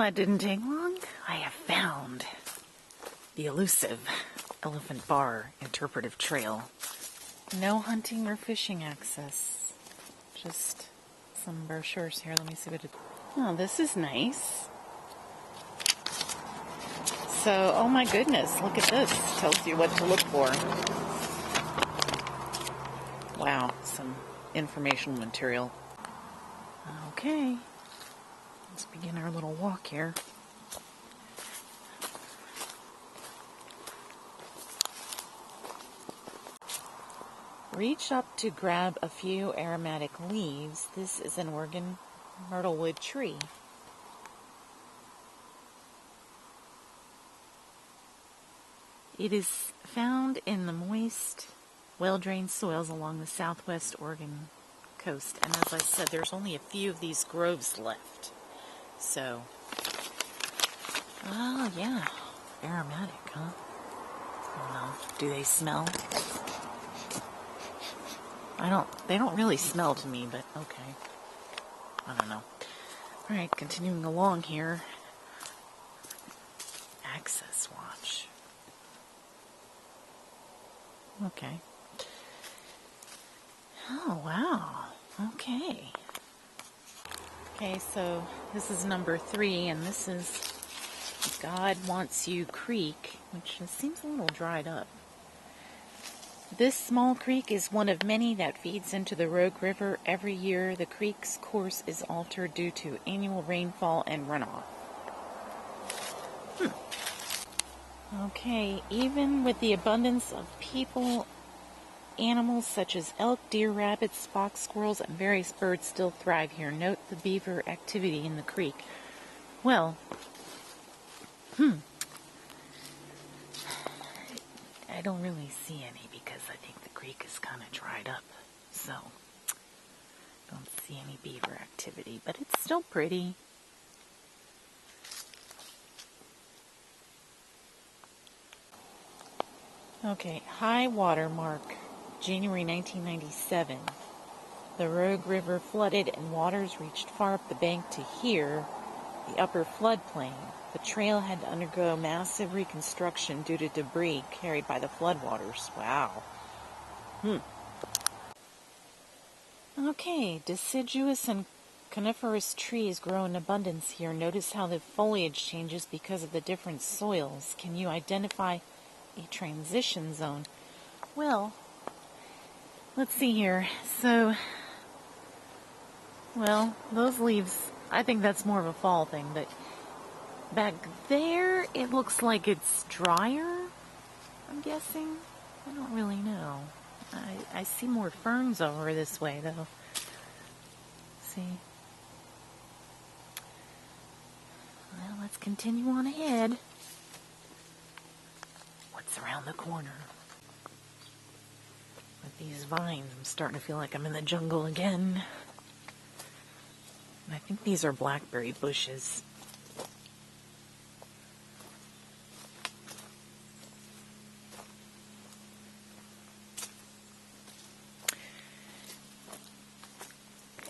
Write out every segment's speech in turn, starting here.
that didn't take long. I have found the elusive Elephant Bar Interpretive Trail. No hunting or fishing access. Just some brochures here. Let me see what it... Oh, this is nice. So, oh my goodness, look at this. Tells you what to look for. Wow, some informational material. Okay, let's begin our little walk here. Reach up to grab a few aromatic leaves. This is an Oregon myrtlewood tree. It is found in the moist, well-drained soils along the southwest Oregon coast. And as I said, there's only a few of these groves left. So, oh yeah, aromatic, huh? I don't know. Do they smell? They don't really smell to me, but okay. I don't know. Alright, continuing along here. Access watch. Okay. Oh, wow. Okay. Okay, so this is number 3, and this is God Wants You Creek, which seems a little dried up. This small creek is one of many that feeds into the Rogue River. Every year, the creek's course is altered due to annual rainfall and runoff. Okay, even with the abundance of people, animals such as elk, deer, rabbits, fox, squirrels, and various birds still thrive here. Note the beaver activity in the creek. Well, I don't really see any because I think the creek is kind of dried up. So, don't see any beaver activity, but it's still pretty. Okay, high water mark, January 1997. The Rogue River flooded and waters reached far up the bank to here, the upper floodplain. The trail had to undergo massive reconstruction due to debris carried by the floodwaters. Wow. Okay, deciduous and coniferous trees grow in abundance here. Notice how the foliage changes because of the different soils. Can you identify a transition zone? Well, let's see here. So, well, those leaves, I think that's more of a fall thing, but back there, it looks like it's drier, I'm guessing. I don't really know. I see more ferns over this way, though. See? Well, let's continue on ahead. What's around the corner? With these vines, I'm starting to feel like I'm in the jungle again. And I think these are blackberry bushes.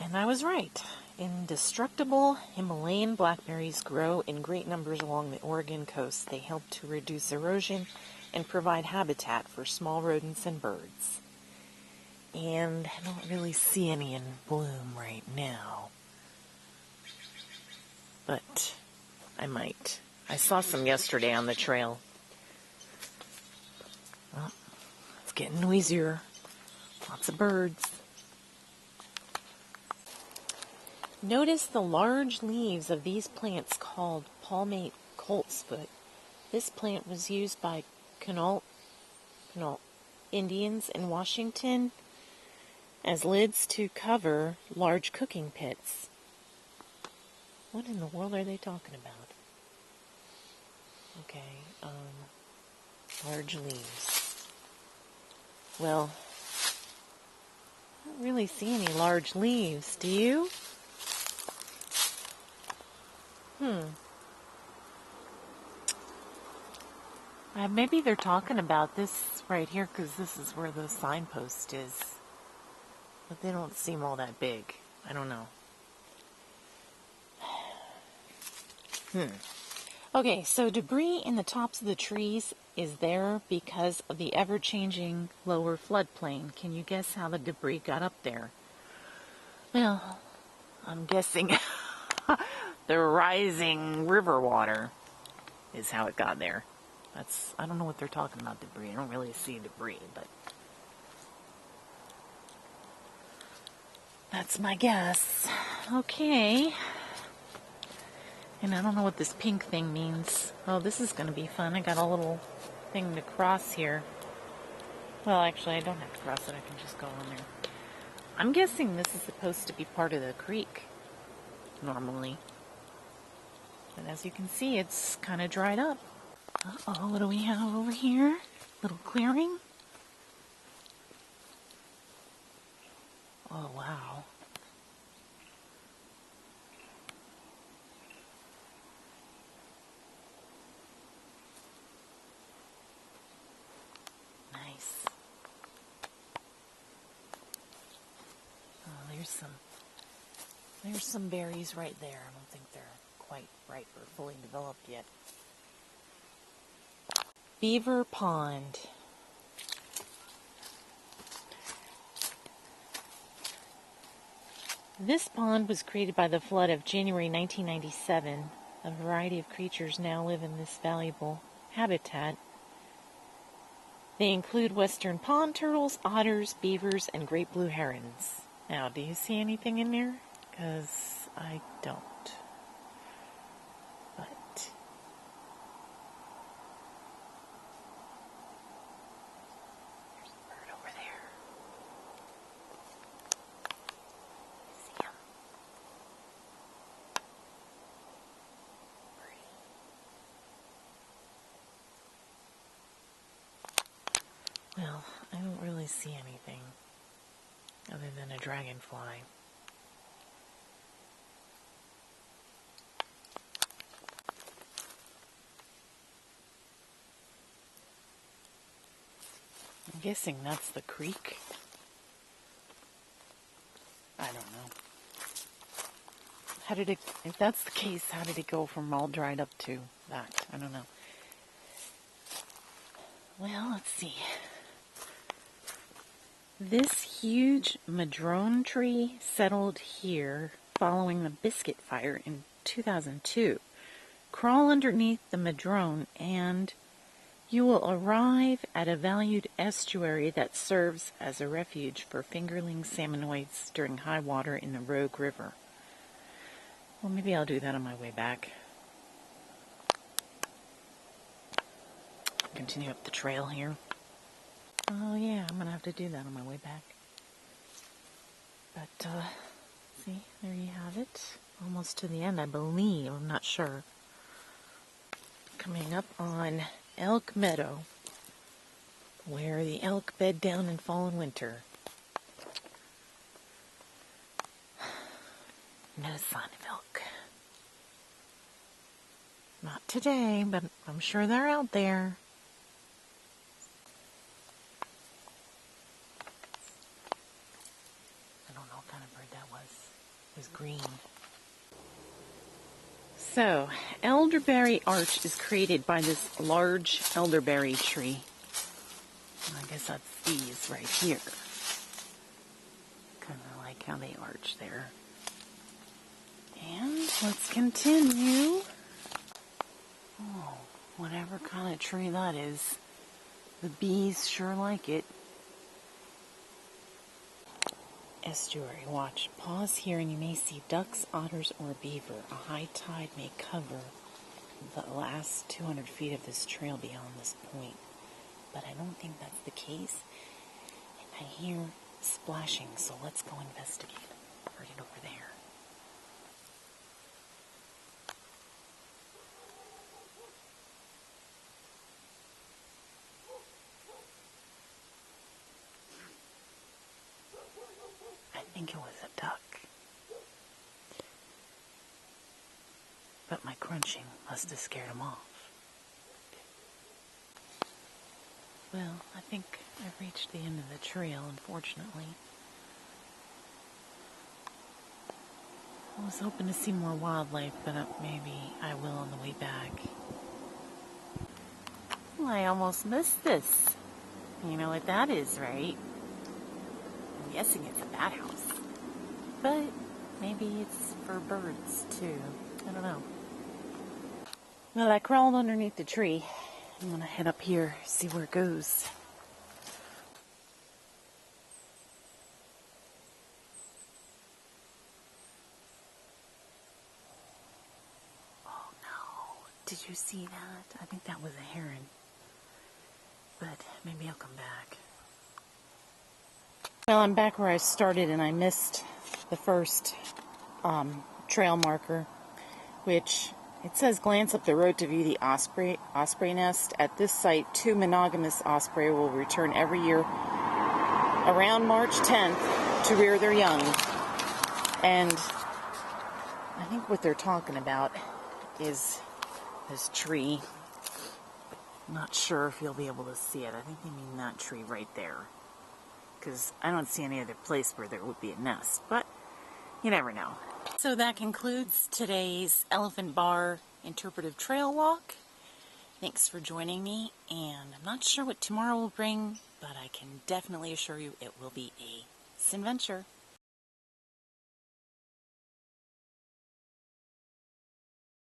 And I was right. Indestructible Himalayan blackberries grow in great numbers along the Oregon coast. They help to reduce erosion and provide habitat for small rodents and birds. And I don't really see any in bloom right now. But I might. I saw some yesterday on the trail. Oh, it's getting noisier. Lots of birds. Notice the large leaves of these plants called palmate coltsfoot. This plant was used by Quinault Indians in Washington as lids to cover large cooking pits. What in the world are they talking about? Okay, large leaves. Well, I don't really see any large leaves, do you? Maybe they're talking about this right here because this is where the signpost is. But they don't seem all that big. I don't know. Okay, so debris in the tops of the trees is there because of the ever-changing lower floodplain. Can you guess how the debris got up there? Well, I'm guessing the rising river water is how it got there. I don't know what they're talking about debris. I don't really see debris, but that's my guess. Okay. And I don't know what this pink thing means. Oh, this is going to be fun. I got a little thing to cross here. Well, actually, I don't have to cross it. I can just go on there. I'm guessing this is supposed to be part of the creek, normally. But as you can see, it's kind of dried up. Uh-oh, what do we have over here? Little clearing. Oh, wow. Nice. Oh, there's some berries right there. I don't think they're quite ripe or fully developed yet. Beaver Pond. This pond was created by the flood of January 1997. A variety of creatures now live in this valuable habitat. They include western pond turtles, otters, beavers, and great blue herons. Now, do you see anything in there? Because I don't. But there's a bird over there. See him? Well, I don't really see anything other than a dragonfly. I'm guessing that's the creek. I don't know. If that's the case, how did it go from all dried up to that? I don't know. Well, let's see. This huge madrone tree settled here following the biscuit fire in 2002. Crawl underneath the madrone and you will arrive at a valued estuary that serves as a refuge for fingerling salmonoids during high water in the Rogue River. Well, maybe I'll do that on my way back. Continue up the trail here. Oh yeah, I'm gonna have to do that on my way back. But, see, there you have it. Almost to the end, I believe. I'm not sure. Coming up on Elk Meadow, where the elk bed down in fall and winter. No sign of elk. Not today, but I'm sure they're out there. I don't know what kind of bird that was. It was green. So, elderberry arch is created by this large elderberry tree. I guess that's these right here. Kind of like how they arch there. And let's continue. Oh, whatever kind of tree that is. The bees sure like it. Estuary watch. Pause here and you may see ducks, otters, or beaver. A high tide may cover the last 200 feet of this trail beyond this point. But I don't think that's the case. And I hear splashing, so let's go investigate. Heard it over there. I think it was a duck. But my crunching must have scared him off. Well, I think I've reached the end of the trail, unfortunately. I was hoping to see more wildlife, but maybe I will on the way back. Well, I almost missed this. You know what that is, right? I'm guessing it's a bat house. But maybe it's for birds, too. I don't know. Well, I crawled underneath the tree. I'm going to head up here, see where it goes. Oh, no. Did you see that? I think that was a heron. But maybe I'll come back. Well, I'm back where I started, and I missed the first trail marker, which it says glance up the road to view the osprey nest. At this site, 2 monogamous osprey will return every year around March 10th to rear their young. And I think what they're talking about is this tree. I'm not sure if you'll be able to see it. I think they mean that tree right there, because I don't see any other place where there would be a nest, but you never know. So that concludes today's Elephant Bar Interpretive Trail Walk. Thanks for joining me, and I'm not sure what tomorrow will bring, but I can definitely assure you it will be a Cinventure.